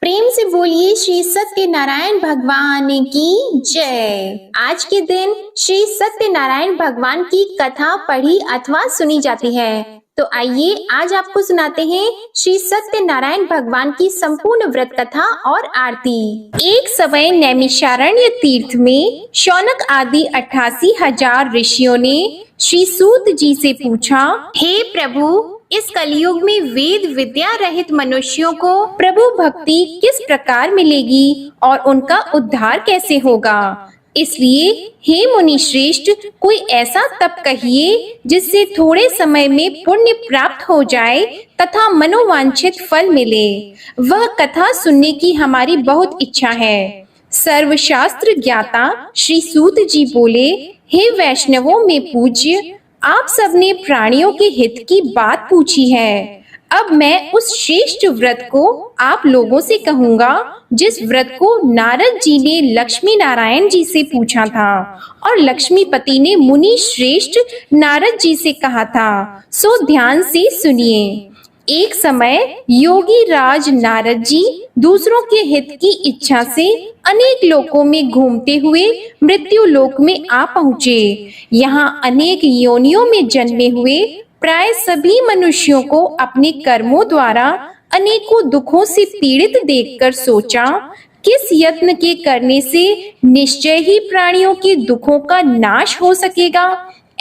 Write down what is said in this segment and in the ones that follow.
प्रेम से बोलिए श्री सत्यनारायण भगवान की जय। आज के दिन श्री सत्यनारायण भगवान की कथा पढ़ी अथवा सुनी जाती है। तो आइए आज आपको सुनाते हैं श्री सत्यनारायण भगवान की संपूर्ण व्रत कथा और आरती। एक समय नैमिषारण्य तीर्थ में शौनक आदि 88,000 ऋषियों ने श्री सूत जी से पूछा, हे प्रभु, इस कलयुग में वेद विद्या रहित मनुष्यों को प्रभु भक्ति किस प्रकार मिलेगी और उनका उद्धार कैसे होगा। इसलिए हे मुनि श्रेष्ठ, कोई ऐसा तप कहिए जिससे थोड़े समय में पुण्य प्राप्त हो जाए तथा मनोवांछित फल मिले। वह कथा सुनने की हमारी बहुत इच्छा है। सर्वशास्त्र ज्ञाता श्री सूत जी बोले, हे वैष्णवों में पूज्य, आप सबने प्राणियों के हित की बात पूछी है। अब मैं उस श्रेष्ठ व्रत को आप लोगों से कहूंगा जिस व्रत को नारद जी ने लक्ष्मी नारायण जी से पूछा था और लक्ष्मीपति ने मुनि श्रेष्ठ नारद जी से कहा था। सो ध्यान से सुनिए। एक समय योगी राज नारद जी दूसरों के हित की इच्छा से अनेक लोकों में घूमते हुए मृत्यु लोक में आ पहुँचे। यहाँ अनेक योनियों में जन्मे हुए प्राय सभी मनुष्यों को अपने कर्मों द्वारा अनेकों दुखों से पीड़ित देखकर सोचा, किस यत्न के करने से निश्चय ही प्राणियों के दुखों का नाश हो सकेगा।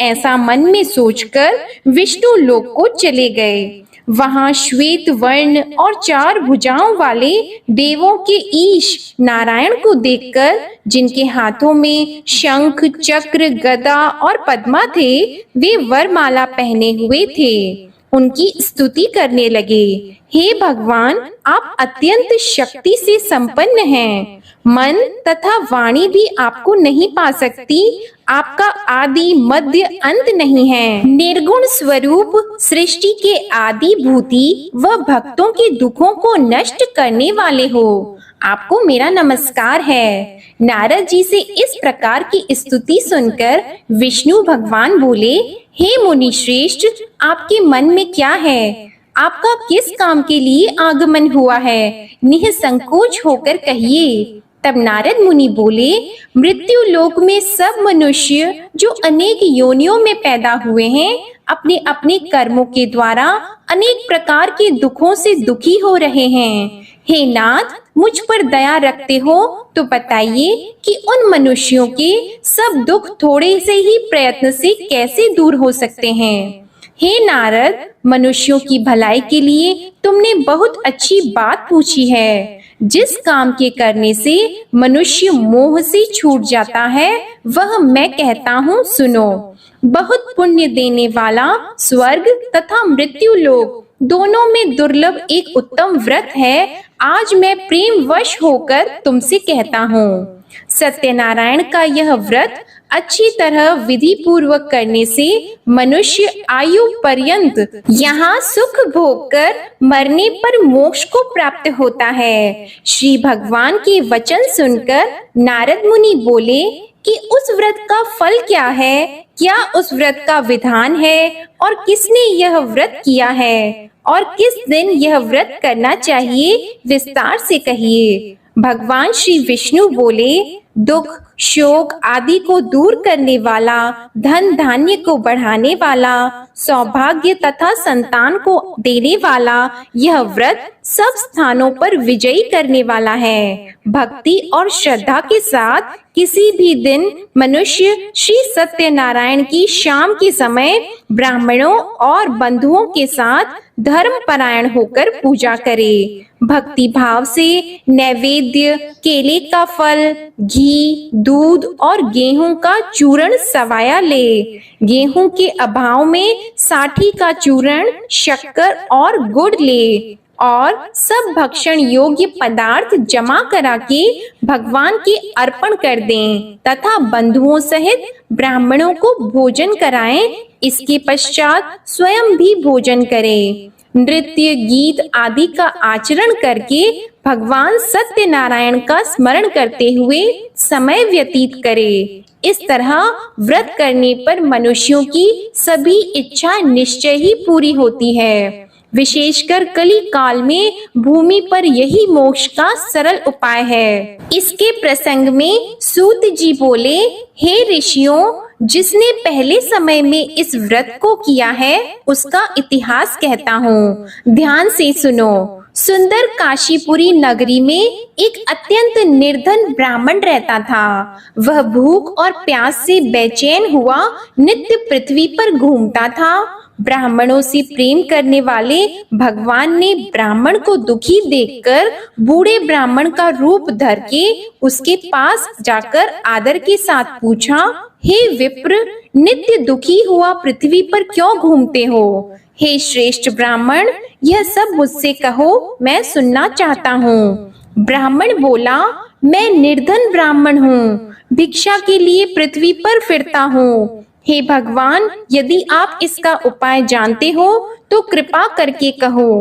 ऐसा मन में सोचकर विष्णु लोक को चले गए। वहां श्वेत वर्ण और 4 भुजाओं वाले देवों के ईश नारायण को देखकर, जिनके हाथों में शंख चक्र गदा और पद्मा थे, वे वरमाला पहने हुए थे, उनकी स्तुति करने लगे। हे भगवान, आप अत्यंत शक्ति से संपन्न हैं। मन तथा वाणी भी आपको नहीं पा सकती। आपका आदि मध्य अंत नहीं है। निर्गुण स्वरूप सृष्टि के आदि भूति व भक्तों के दुखों को नष्ट करने वाले हो। आपको मेरा नमस्कार है। नारद जी से इस प्रकार की स्तुति सुनकर विष्णु भगवान बोले, हे मुनि श्रेष्ठ, आपके मन में क्या है? आपका किस काम के लिए आगमन हुआ है? निःसंकोच होकर कहिए। तब नारद मुनि बोले, मृत्यु लोक में सब मनुष्य जो अनेक योनियों में पैदा हुए हैं, अपने अपने कर्मों के द्वारा अनेक प्रकार के दुखों से दुखी हो रहे हैं। हे नाथ, मुझ पर दया रखते हो तो बताइए कि उन मनुष्यों के सब दुख थोड़े से ही प्रयत्न से कैसे दूर हो सकते हैं। हे नारद, मनुष्यों की भलाई के लिए तुमने बहुत अच्छी बात पूछी है। जिस काम के करने से मनुष्य मोह से छूट जाता है, वह मैं कहता हूँ, सुनो। बहुत पुण्य देने वाला स्वर्ग तथा मृत्यु लोक दोनों में दुर्लभ एक उत्तम व्रत है। आज मैं प्रेम वश होकर तुमसे कहता हूँ। सत्यनारायण का यह व्रत अच्छी तरह विधि पूर्वक करने से मनुष्य आयु पर्यंत यहाँ सुख भोग कर मरने पर मोक्ष को प्राप्त होता है। श्री भगवान के वचन सुनकर नारद मुनि बोले कि उस व्रत का फल क्या है, क्या उस व्रत का विधान है और किसने यह व्रत किया है और किस दिन यह व्रत करना चाहिए, विस्तार से कहिए। भगवान श्री विष्णु बोले, दुख शोक आदि को दूर करने वाला, धन धान्य को बढ़ाने वाला, सौभाग्य तथा संतान को देने वाला यह व्रत सब स्थानों पर विजयी करने वाला है। भक्ति और श्रद्धा के साथ किसी भी दिन मनुष्य श्री सत्यनारायण की शाम के समय ब्राह्मणों और बंधुओं के साथ धर्म परायण होकर पूजा करे। भक्ति भाव से नैवेद्य, केले का फल, घी, दूध और गेहूं का चूर्ण सवाया ले। गेहूं के अभाव में साठी का चूर्ण, शक्कर और गुड़ ले और सब भक्षण योग्य पदार्थ जमा करा के भगवान के अर्पण कर दें तथा बंधुओं सहित ब्राह्मणों को भोजन कराएं। इसके पश्चात स्वयं भी भोजन करें। नृत्य गीत आदि का आचरण करके भगवान सत्यनारायण का स्मरण करते हुए समय व्यतीत करे। इस तरह व्रत करने पर मनुष्यों की सभी इच्छा निश्चय ही पूरी होती है। विशेषकर कली काल में भूमि पर यही मोक्ष का सरल उपाय है। इसके प्रसंग में सूत जी बोले, हे ऋषियों, जिसने पहले समय में इस व्रत को किया है उसका इतिहास कहता हूँ, ध्यान से सुनो। सुंदर काशीपुरी नगरी में एक अत्यंत निर्धन ब्राह्मण रहता था। वह भूख और प्यास से बेचैन हुआ नित्य पृथ्वी पर घूमता था। ब्राह्मणों से प्रेम करने वाले भगवान ने ब्राह्मण को दुखी देखकर बूढ़े ब्राह्मण का रूप धर के उसके पास जाकर आदर के साथ पूछा, हे विप्र, नित्य दुखी हुआ पृथ्वी पर क्यों घूमते हो? हे श्रेष्ठ ब्राह्मण, यह सब मुझसे कहो, मैं सुनना चाहता हूँ। ब्राह्मण बोला, मैं निर्धन ब्राह्मण हूँ, भिक्षा के लिए पृथ्वी पर फिरता हूँ। हे भगवान, यदि आप इसका उपाय जानते हो तो कृपा करके कहो।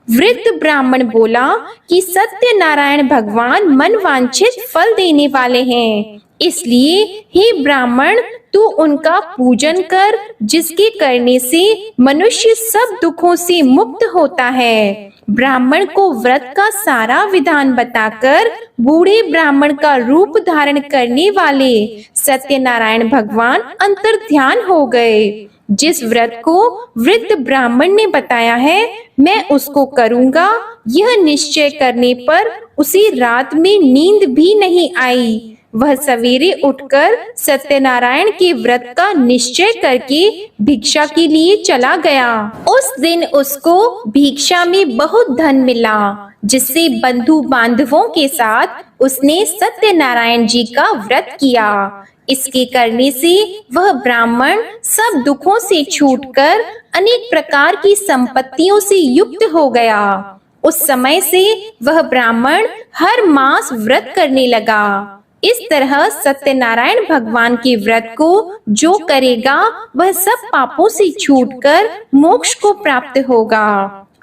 वृद्ध ब्राह्मण बोला कि सत्य नारायण भगवान मनवांछित फल देने वाले हैं, इसलिए हे ब्राह्मण, तू उनका पूजन कर, जिसके करने से मनुष्य सब दुखों से मुक्त होता है। ब्राह्मण को व्रत का सारा विधान बताकर बूढ़े ब्राह्मण का रूप धारण करने वाले सत्यनारायण भगवान अंतर्ध्यान हो गए। जिस व्रत को वृद्ध ब्राह्मण ने बताया है, मैं उसको करूंगा, यह निश्चय करने पर उसे रात में नींद भी नहीं आई। वह सवेरे उठकर सत्यनारायण के व्रत का निश्चय करके भिक्षा के लिए चला गया। उस दिन उसको भिक्षा में बहुत धन मिला, जिससे बंधु बांधवों के साथ उसने सत्यनारायण जी का व्रत किया। इसके करने से वह ब्राह्मण सब दुखों से छूटकर अनेक प्रकार की संपत्तियों से युक्त हो गया। उस समय से वह ब्राह्मण हर मास व्रत करने लगा। इस तरह सत्यनारायण भगवान के व्रत को जो करेगा वह सब पापों से छूटकर मोक्ष को प्राप्त होगा।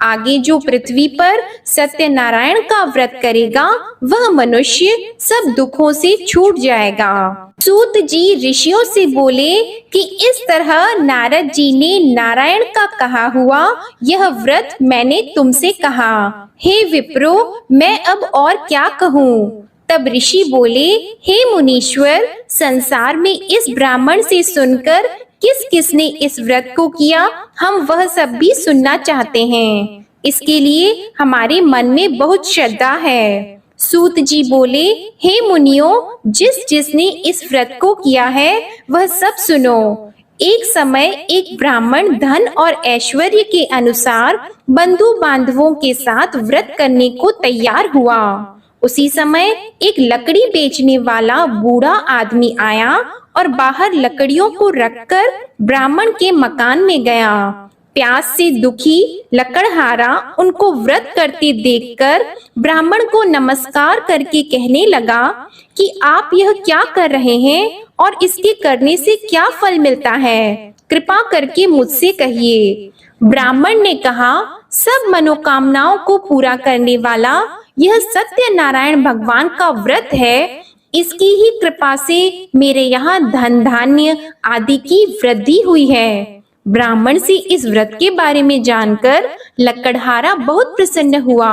आगे जो पृथ्वी पर सत्यनारायण का व्रत करेगा वह मनुष्य सब दुखों से छूट जाएगा। सूत जी ऋषियों से बोले कि इस तरह नारद जी ने नारायण का कहा हुआ यह व्रत मैंने तुमसे कहा। हे विप्रो, मैं अब और क्या कहूँ? तब ऋषि बोले, हे मुनीश्वर, संसार में इस ब्राह्मण से सुनकर किस किसने इस व्रत को किया, हम वह सब भी सुनना चाहते हैं। इसके लिए हमारे मन में बहुत श्रद्धा है। सूत जी बोले, हे मुनियों, जिसने इस व्रत को किया है वह सब सुनो। एक समय एक ब्राह्मण धन और ऐश्वर्य के अनुसार बंधु बांधवों के साथ व्रत करने को तैयार हुआ। उसी समय एक लकड़ी बेचने वाला बूढ़ा आदमी आया और बाहर लकड़ियों को रखकर ब्राह्मण के मकान में गया। प्यास से दुखी लकड़हारा उनको व्रत करते देखकर ब्राह्मण को नमस्कार करके कहने लगा कि आप यह क्या कर रहे हैं और इसके करने से क्या फल मिलता है, कृपा करके मुझसे कहिए। ब्राह्मण ने कहा, सब मनोकामनाओं को पूरा करने वाला यह सत्यनारायण भगवान का व्रत है। इसकी ही कृपा से मेरे यहाँ धन धान्य आदि की वृद्धि हुई है। ब्राह्मण से इस व्रत के बारे में जानकर लकड़हारा बहुत प्रसन्न हुआ।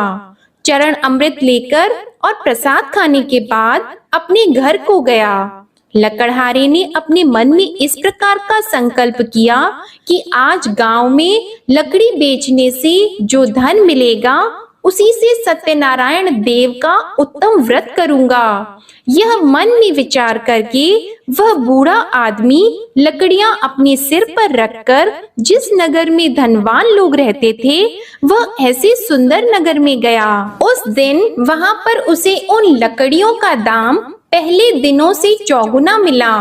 चरण अमृत लेकर और प्रसाद खाने के बाद अपने घर को गया। लकड़हारे ने अपने मन में इस प्रकार का संकल्प किया कि आज गांव में लकड़ी बेचने से जो धन मिलेगा उसी से सत्यनारायण देव का उत्तम व्रत करूंगा। यह मन में विचार करके वह बूढ़ा आदमी लकड़ियां अपने सिर पर रखकर जिस नगर में धनवान लोग रहते थे वह ऐसे सुंदर नगर में गया। उस दिन वहां पर उसे उन लकड़ियों का दाम पहले दिनों से चौगुना मिला।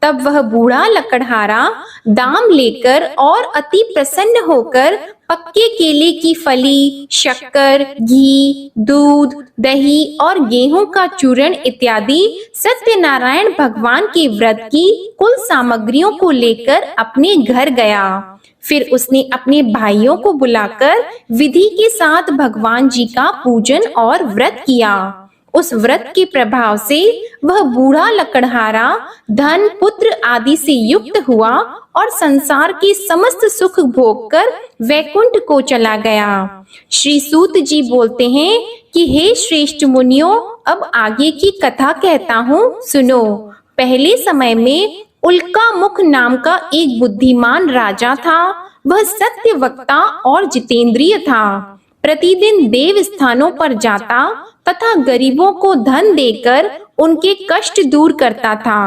तब वह बूढ़ा लकड़हारा दाम लेकर और अति प्रसन्न होकर पक्के केले की फली, शक्कर, घी, दूध, दही और गेहूं का चूर्ण इत्यादि सत्यनारायण भगवान के व्रत की कुल सामग्रियों को लेकर अपने घर गया। फिर उसने अपने भाइयों को बुलाकर विधि के साथ भगवान जी का पूजन और व्रत किया। उस व्रत के प्रभाव से वह बूढ़ा लकड़हारा धन पुत्र आदि से युक्त हुआ और संसार के समस्त सुख भोग कर वैकुंठ को चला गया। श्री सूत जी बोलते हैं कि हे श्रेष्ठ मुनियों, अब आगे की कथा कहता हूँ, सुनो। पहले समय में उल्का मुख नाम का एक बुद्धिमान राजा था। वह सत्य वक्ता और जितेंद्रिय था। प्रतिदिन देव स्थानों पर जाता तथा गरीबों को धन देकर उनके कष्ट दूर करता था।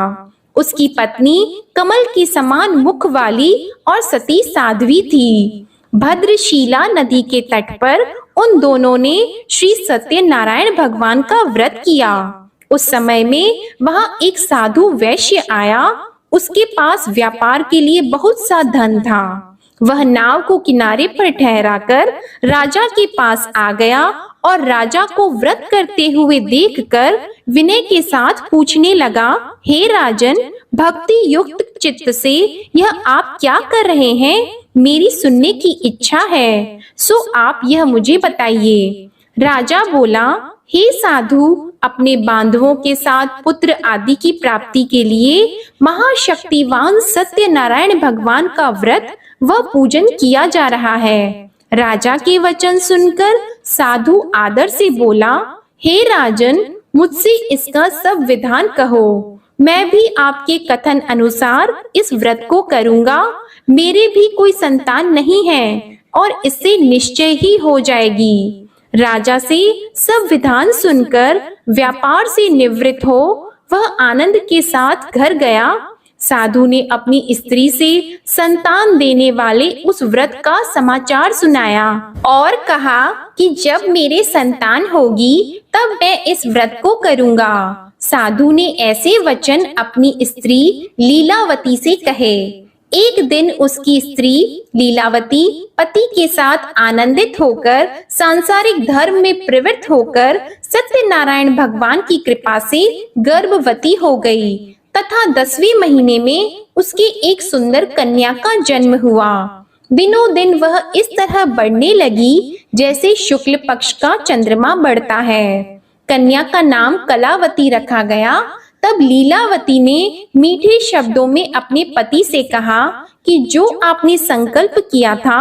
उसकी पत्नी कमल के समान मुख वाली और सती साध्वी थी। भद्रशीला नदी के तट पर उन दोनों ने श्री सत्यनारायण भगवान का व्रत किया। उस समय में वहां एक साधु वैश्य आया। उसके पास व्यापार के लिए बहुत सा धन था। वह नाव को किनारे पर ठहराकर राजा के पास आ गया और राजा को व्रत करते हुए देखकर विनय के साथ पूछने लगा, हे राजन, भक्ति युक्त चित्त से यह आप क्या कर रहे हैं? मेरी सुनने की इच्छा है, सो आप यह मुझे बताइए। राजा बोला, हे साधु, अपने बांधवों के साथ पुत्र आदि की प्राप्ति के लिए महाशक्तिवान सत्यनारायण भगवान का व्रत व पूजन किया जा रहा है। राजा के वचन सुनकर साधु आदर से बोला, हे राजन, मुझसे इसका सब विधान कहो। मैं भी आपके कथन अनुसार इस व्रत को करूंगा। मेरे भी कोई संतान नहीं है और इससे निश्चय ही हो जाएगी। राजा से सब विधान सुनकर व्यापार से निवृत्त हो वह आनंद के साथ घर गया। साधु ने अपनी स्त्री से संतान देने वाले उस व्रत का समाचार सुनाया और कहा कि जब मेरे संतान होगी तब मैं इस व्रत को करूंगा। साधु ने ऐसे वचन अपनी स्त्री लीलावती से कहे। एक दिन उसकी स्त्री लीलावती पति के साथ आनंदित होकर सांसारिक धर्म में प्रवृत्त होकर सत्यनारायण भगवान की कृपा से गर्भवती हो गई तथा 10वें महीने में उसके एक सुंदर कन्या का जन्म हुआ। दिनों दिन वह इस तरह बढ़ने लगी जैसे शुक्ल पक्ष का चंद्रमा बढ़ता है। कन्या का नाम कलावती रखा गया। तब लीलावती ने मीठे शब्दों में अपने पति से कहा कि जो आपने संकल्प किया था,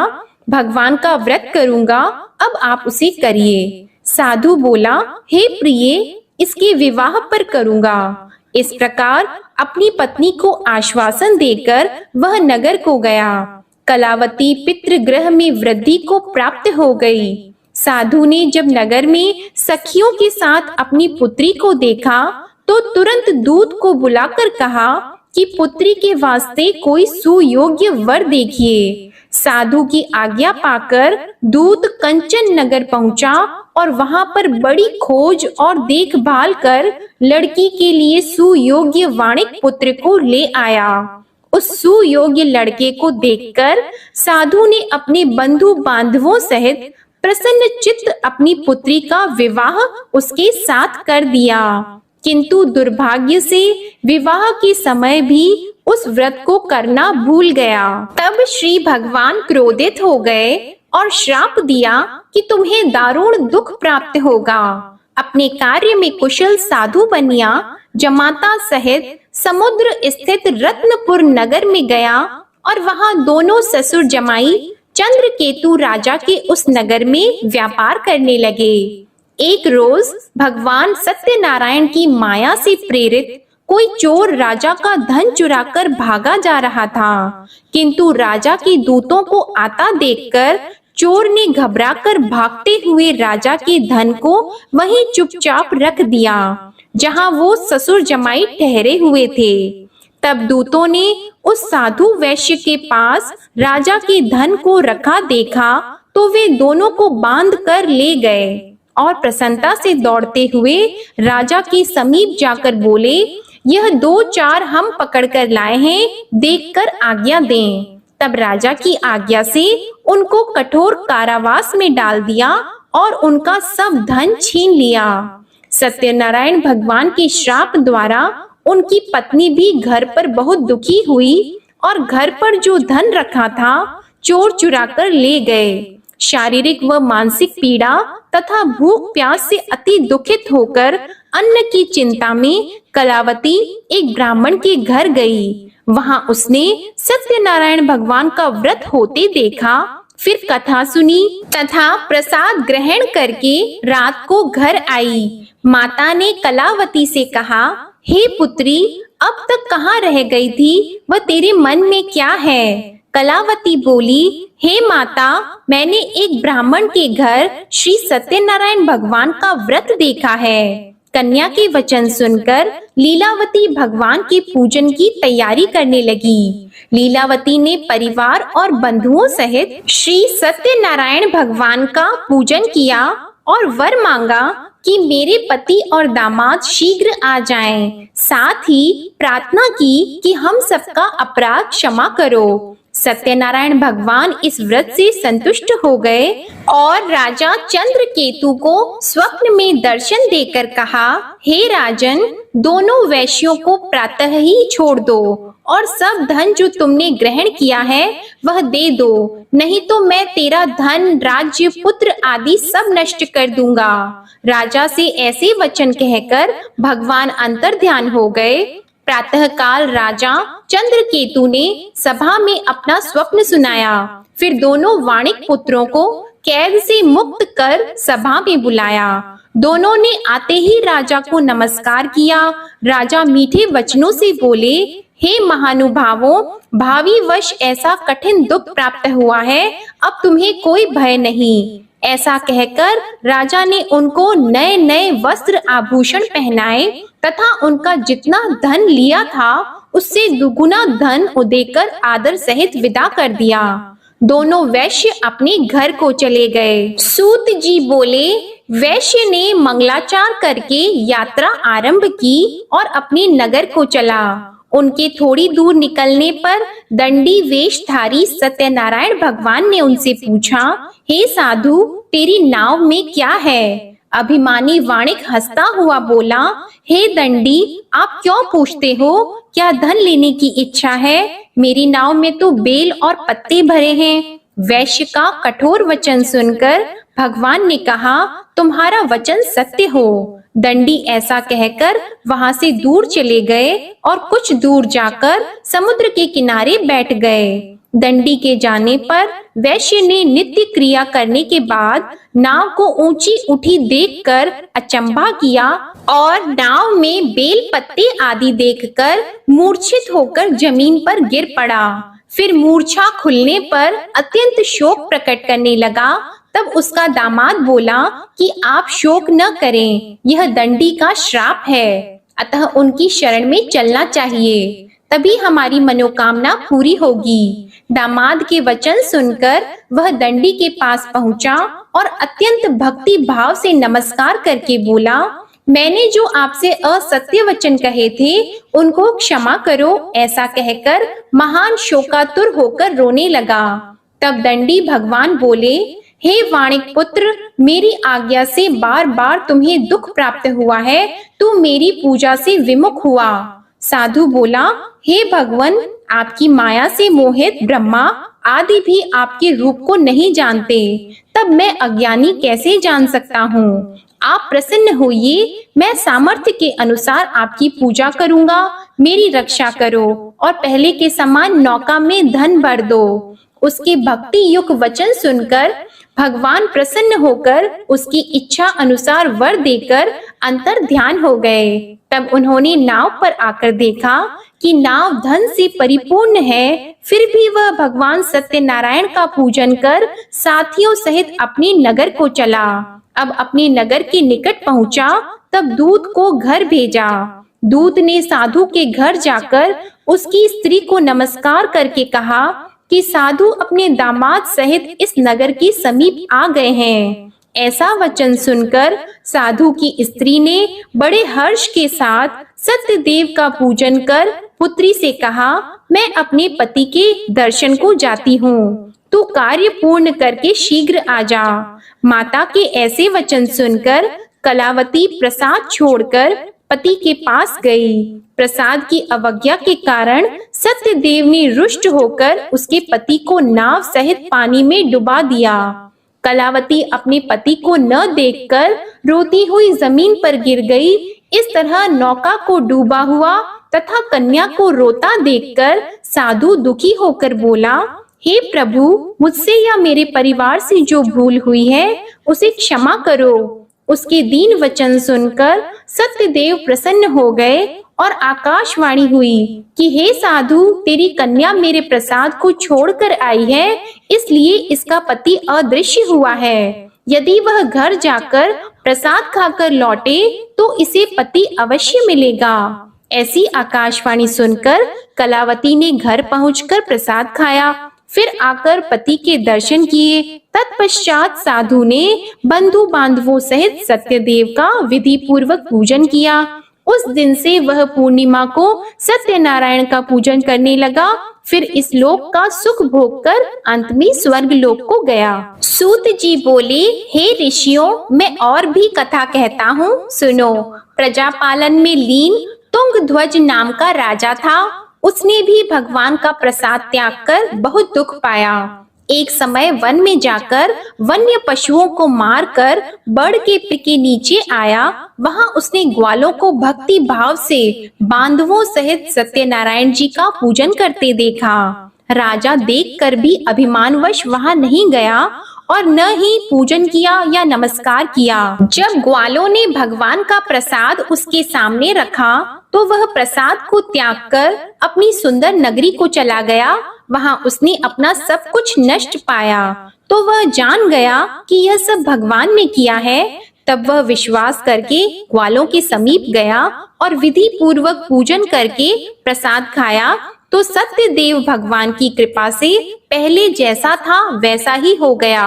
भगवान का व्रत करूंगा, अब आप उसे करिए। साधु बोला, हे प्रिय, इसके विवाह पर करूंगा। इस प्रकार अपनी पत्नी को आश्वासन देकर वह नगर को गया। कलावती पितृगृह में वृद्धि को प्राप्त हो गई। साधु ने जब नगर में सखियों के साथ अपनी पुत्री को देखा तो तुरंत दूत को बुलाकर कहा कि पुत्री के वास्ते कोई सुयोग्य वर देखिए। साधु की आज्ञा पाकर दूत कंचन नगर पहुंचा और वहां पर बड़ी खोज और देखभाल कर लड़की के लिए सुयोग्य वाणिक पुत्र को ले आया। उस सुयोग्य लड़के को देखकर साधु ने अपने बंधु बांधवों सहित प्रसन्न चित्त अपनी पुत्री का विवाह उसके साथ कर दिया। किंतु दुर्भाग्य से विवाह के समय भी उस व्रत को करना भूल गया। तब श्री भगवान क्रोधित हो गए और श्राप दिया कि तुम्हें दारुण दुख प्राप्त होगा। अपने कार्य में कुशल साधु बनिया जमाता सहित समुद्र स्थित रत्नपुर नगर में गया और वहां दोनों ससुर जमाई चंद्रकेतु राजा के उस नगर में व्यापार करने लगे। एक रोज भगवान सत्यनारायण की माया से प्रेरित कोई चोर राजा का धन चुराकर भागा जा रहा था, किंतु राजा के दूतों को आता देखकर चोर ने घबराकर भागते हुए राजा के धन को वहीं चुपचाप रख दिया जहां वो ससुर जमाई ठहरे हुए थे। तब दूतों ने उस साधु वैश्य के पास राजा के धन को रखा देखा तो वे दोनों को बांध कर ले गए और प्रसन्नता से दौड़ते हुए राजा के समीप जाकर बोले, यह 2-4 हम पकड़कर लाए हैं, देखकर आज्ञा दें। तब राजा की आज्ञा से उनको कठोर कारावास में डाल दिया और उनका सब धन छीन लिया। सत्यनारायण भगवान के श्राप द्वारा उनकी पत्नी भी घर पर बहुत दुखी हुई और घर पर जो धन रखा था चोर चुरा कर ले गए। शारीरिक व मानसिक पीड़ा तथा भूख प्यास से अति दुखित होकर अन्न की चिंता में कलावती एक ब्राह्मण के घर गई। वहां उसने सत्यनारायण भगवान का व्रत होते देखा, फिर कथा सुनी तथा प्रसाद ग्रहण करके रात को घर आई। माता ने कलावती से कहा, हे पुत्री, अब तक कहाँ रह गई थी? वह तेरे मन में क्या है? कलावती बोली, हे माता, मैंने एक ब्राह्मण के घर श्री सत्यनारायण भगवान का व्रत देखा है। कन्या के वचन सुनकर लीलावती भगवान के पूजन की तैयारी करने लगी। लीलावती ने परिवार और बंधुओं सहित श्री सत्यनारायण भगवान का पूजन किया और वर मांगा कि मेरे पति और दामाद शीघ्र आ जाएं। साथ ही प्रार्थना की कि हम सबका अपराध क्षमा करो। सत्यनारायण भगवान इस व्रत से संतुष्ट हो गए और राजा चंद्रकेतु को स्वप्न में दर्शन देकर कहा, हे राजन, दोनों वैश्यों को प्रातः ही छोड़ दो और सब धन जो तुमने ग्रहण किया है वह दे दो, नहीं तो मैं तेरा धन, राज्य, पुत्र आदि सब नष्ट कर दूंगा। राजा से ऐसे वचन कहकर भगवान अंतर्ध्यान हो गए। प्रातः काल राजा चंद्रकेतु ने सभा में अपना स्वप्न सुनाया। फिर दोनों वाणिक पुत्रों को कैद से मुक्त कर सभा में बुलाया। दोनों ने आते ही राजा को नमस्कार किया। राजा मीठे वचनों से बोले, हे महानुभावों, भावी वश ऐसा कठिन दुख प्राप्त हुआ है, अब तुम्हें कोई भय नहीं। ऐसा कहकर राजा ने उनको नए नए वस्त्र आभूषण पहनाए तथा उनका जितना धन लिया था उससे दुगुना धन देकर आदर सहित विदा कर दिया। दोनों वैश्य अपने घर को चले गए। सूत जी बोले, वैश्य ने मंगलाचार करके यात्रा आरंभ की और अपने नगर को चला। उनके थोड़ी दूर निकलने पर दंडी वेशधारी सत्यनारायण भगवान ने उनसे पूछा, हे साधु, तेरी नाव में क्या है? अभिमानी वाणिक हंसता हुआ बोला, हे दंडी, आप क्यों पूछते हो? क्या धन लेने की इच्छा है? मेरी नाव में तो बेल और पत्ते भरे हैं। वैश्य का कठोर वचन सुनकर भगवान ने कहा, तुम्हारा वचन सत्य हो। दंडी ऐसा कहकर वहां से दूर चले गए और कुछ दूर जाकर समुद्र के किनारे बैठ गए। दंडी के जाने पर वैश्य ने नित्य क्रिया करने के बाद नाव को ऊंची उठी देखकर अचंभा किया और नाव में बेल पत्ते आदि देखकर मूर्छित होकर जमीन पर गिर पड़ा। फिर मूर्छा खुलने पर अत्यंत शोक प्रकट करने लगा। तब उसका दामाद बोला कि आप शोक न करें, यह दंडी का श्राप है, अतः उनकी शरण में चलना चाहिए, तभी हमारी मनोकामना पूरी होगी। दामाद के वचन सुनकर वह दंडी के पास पहुंचा और अत्यंत भक्ति भाव से नमस्कार करके बोला, मैंने जो आपसे असत्य वचन कहे थे उनको क्षमा करो। ऐसा कहकर महान शोकातुर होकर रोने लगा। तब दंडी भगवान बोले, हे वाणिक पुत्र, मेरी आज्ञा से बार बार तुम्हें दुख प्राप्त हुआ है, तू मेरी पूजा से विमुख हुआ। साधु बोला, हे भगवान, आपकी माया से मोहित ब्रह्मा आदि भी आपके रूप को नहीं जानते, तब मैं अज्ञानी कैसे जान सकता हूँ? आप प्रसन्न होइए, मैं सामर्थ्य के अनुसार आपकी पूजा करूंगा। मेरी रक्षा करो और पहले के समान नौका में धन भर दो। उसके भक्ति युक्त वचन सुनकर भगवान प्रसन्न होकर उसकी इच्छा अनुसार वर देकर अंतर ध्यान हो गए। तब उन्होंने नाव पर आकर देखा कि नाव धन से परिपूर्ण है, फिर भी वह भगवान सत्यनारायण का पूजन कर साथियों सहित अपने नगर को चला। अब अपने नगर के निकट पहुंचा, तब दूत को घर भेजा। दूत ने साधु के घर जाकर उसकी स्त्री को नमस्कार करके कहा कि साधु अपने दामाद सहित इस नगर के समीप आ गए हैं। ऐसा वचन सुनकर साधु की स्त्री ने बड़े हर्ष के साथ सत्यदेव का पूजन कर पुत्री से कहा, मैं अपने पति के दर्शन को जाती हूँ, तू कार्य पूर्ण करके शीघ्र आ जा। माता के ऐसे वचन सुनकर कलावती प्रसाद छोड़कर पति के पास गई। प्रसाद की अवज्ञा के कारण सत्यदेव ने रुष्ट होकर उसके पति को नाव सहित पानी में डुबा दिया। कलावती अपने पति को न देखकर रोती हुई जमीन पर गिर गई। इस तरह नौका को डूबा हुआ तथा कन्या को रोता देखकर साधु दुखी होकर बोला, हे प्रभु, मुझसे या मेरे परिवार से जो भूल हुई है उसे क्षमा करो। उसके दीन वचन सुनकर सत्यदेव प्रसन्न हो गए और आकाशवाणी हुई कि हे साधु, तेरी कन्या मेरे प्रसाद को छोड़कर आई है, इसलिए इसका पति अदृश्य हुआ है। यदि वह घर जाकर प्रसाद खाकर लौटे तो इसे पति अवश्य मिलेगा। ऐसी आकाशवाणी सुनकर कलावती ने घर पहुंचकर प्रसाद खाया, फिर आकर पति के दर्शन किए। तत्पश्चात साधु ने बंधु बांधवों सहित सत्यदेव का विधि पूर्वक पूजन किया। उस दिन से वह पूर्णिमा को सत्यनारायण का पूजन करने लगा। फिर इस लोक का सुख भोग कर अंत में स्वर्ग लोक को गया। सूत जी बोले, हे ऋषियों, मैं और भी कथा कहता हूँ, सुनो। प्रजापालन में लीन तुंगध्वज नाम का राजा था। उसने भी भगवान का प्रसाद त्याग कर बहुत दुख पाया। एक समय वन में जाकर वन्य पशुओं को मारकर बड़ के पेड़ के नीचे आया। वहां उसने ग्वालों को भक्ति भाव से बांधवों सहित सत्यनारायण जी का पूजन करते देखा। राजा देखकर भी अभिमानवश वहां नहीं गया और न ही पूजन किया या नमस्कार किया। जब ग्वालों ने भगवान का प्रसाद उसके सामने रखा तो वह प्रसाद को त्याग कर अपनी सुंदर नगरी को चला गया। वहां उसने अपना सब कुछ नष्ट पाया तो वह जान गया कि यह सब भगवान ने किया है। तब वह विश्वास करके ग्वालों के समीप गया और विधि पूर्वक पूजन करके प्रसाद खाया तो सत्यदेव भगवान की कृपा से पहले जैसा था वैसा ही हो गया।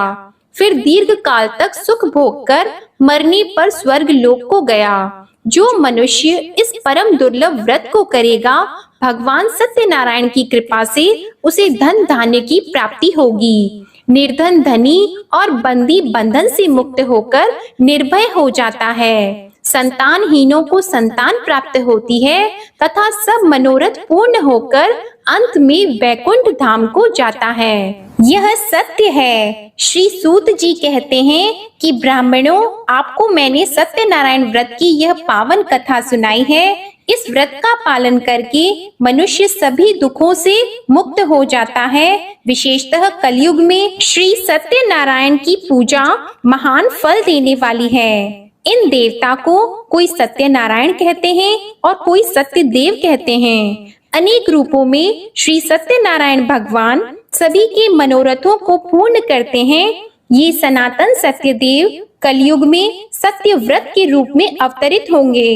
फिर दीर्घ काल तक सुख भोग कर मरने पर स्वर्ग लोक को गया। जो मनुष्य इस परम दुर्लभ व्रत को करेगा, भगवान सत्यनारायण की कृपा से उसे धन धान्य की प्राप्ति होगी। निर्धन धनी और बंदी बंधन से मुक्त होकर निर्भय हो जाता है। संतानहीनों को संतान प्राप्त होती है तथा सब मनोरथ पूर्ण होकर अंत में वैकुंठ धाम को जाता है। यह सत्य है। श्री सूत जी कहते हैं कि ब्राह्मणों, आपको मैंने सत्यनारायण व्रत की यह पावन कथा सुनाई है। इस व्रत का पालन करके मनुष्य सभी दुखों से मुक्त हो जाता है। विशेषतः कलयुग में श्री सत्यनारायण की पूजा महान फल देने वाली है। इन देवता को कोई सत्यनारायण कहते हैं और कोई सत्यदेव कहते हैं। अनेक रूपों में श्री सत्यनारायण भगवान सभी के मनोरथों को पूर्ण करते हैं। ये सनातन सत्यदेव कलयुग में सत्य व्रत के रूप में अवतरित होंगे।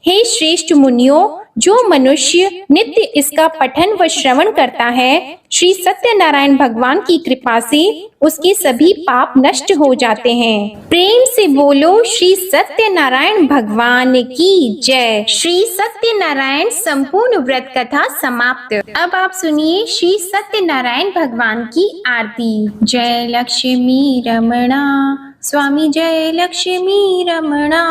हे श्रेष्ठ मुनियों, जो मनुष्य नित्य इसका पठन व श्रवण करता है, श्री सत्यनारायण भगवान की कृपा से उसके सभी पाप नष्ट हो जाते हैं। प्रेम से बोलो श्री सत्यनारायण भगवान की जय। श्री सत्यनारायण संपूर्ण व्रत कथा समाप्त। अब आप सुनिए श्री सत्यनारायण भगवान की आरती। जय लक्ष्मी रमणा स्वामी, जय लक्ष्मी रमणा।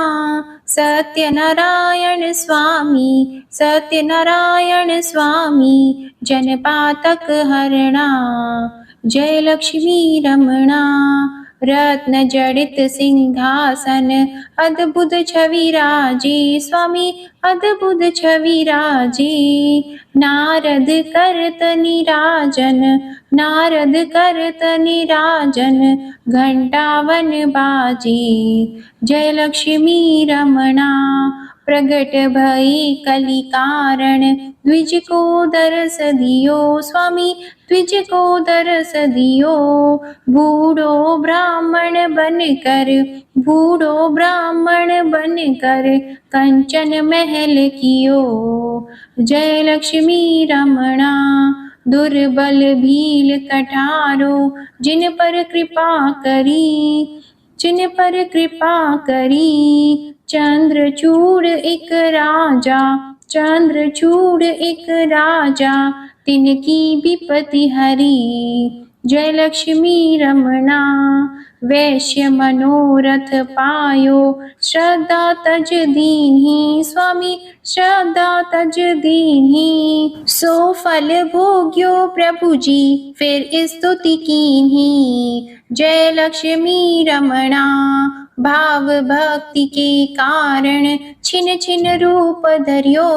सत्यनारायण स्वामी, सत्यनारायण स्वामी, जनपातक हरणा। जय लक्ष्मी रमणा। रत्न जड़ित सिंहासन, अद्भुत छवि राजे स्वामी, अद्भुत छवि राजे। नारद करत निराजन, नारद करत निराजन, घंटावन बाजे। जय लक्ष्मी रमणा। प्रगट भई कलि कारण, द्विज को दरस दियो स्वामी, द्विज को दरस दियो। बूढ़ो ब्राह्मण बनकर, बूढ़ो ब्राह्मण बनकर, कंचन महल कियो। जय लक्ष्मी रमणा। दुर्बल भील कठारो, जिन पर कृपा करी, जिन पर कृपा करी। चंद्रचूड़ एक राजा, चंद्रचूड़ एक राजा, तिनकी विपत्ति हरी। जय लक्ष्मी रमणा। वैश्य मनोरथ पायो, श्रद्धा तज दीन्ही। स्वामी श्रद्धा तज दीन्ही। सो फल भोग्यो प्रभु जी, फिर स्तुति कीन्ही। जय लक्ष्मी रमणा। भाव भक्ति के कारण छिन छिन रूप धरियो।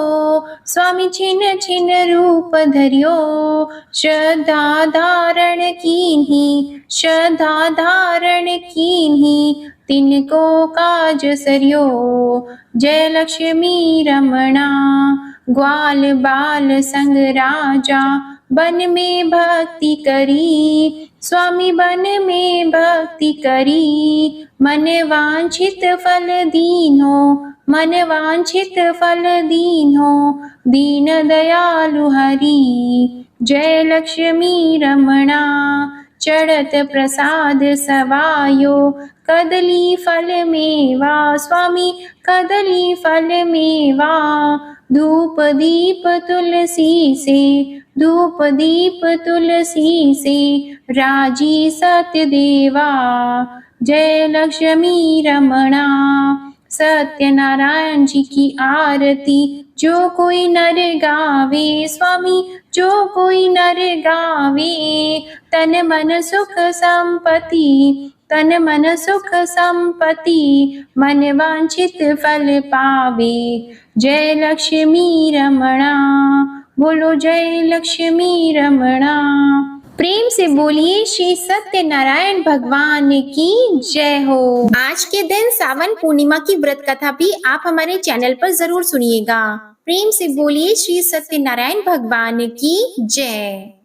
स्वामी छिन छिन रूप धरियो। श्रद्धा धारण कीन्ही, श्रद्धा धारण कीन्ही। तिनको काज सरियो। जय लक्ष्मी रमणा। ग्वाल बाल संग राजा, बन में भक्ति करी। स्वामी बन में भक्ति करी। मन वांछित फल दीन्हो, मन वांछित फल दीन्हो। दीन दयालु हरि। जय लक्ष्मी रमणा। चढ़त प्रसाद सवायो, कदली फल मेवा। स्वामी कदली फल मेवा। धूप दीप तुलसी से, धूप दीप तुलसी से। राजी सत्य देवा। जय लक्ष्मी रमणा। सत्यनारायण जी की आरती जो कोई नर गावे। स्वामी जो कोई नर गावे। तन मन सुख संपत्ति, तन मन सुख संपत्ति। मन वांछित फल पावे। जय लक्ष्मी रमणा। बोलो जय लक्ष्मी रमणा। प्रेम से बोलिए श्री सत्यनारायण भगवान की जय हो। आज के दिन सावन पूर्णिमा की व्रत कथा भी आप हमारे चैनल पर जरूर सुनिएगा। प्रेम से बोलिए श्री सत्यनारायण भगवान की जय।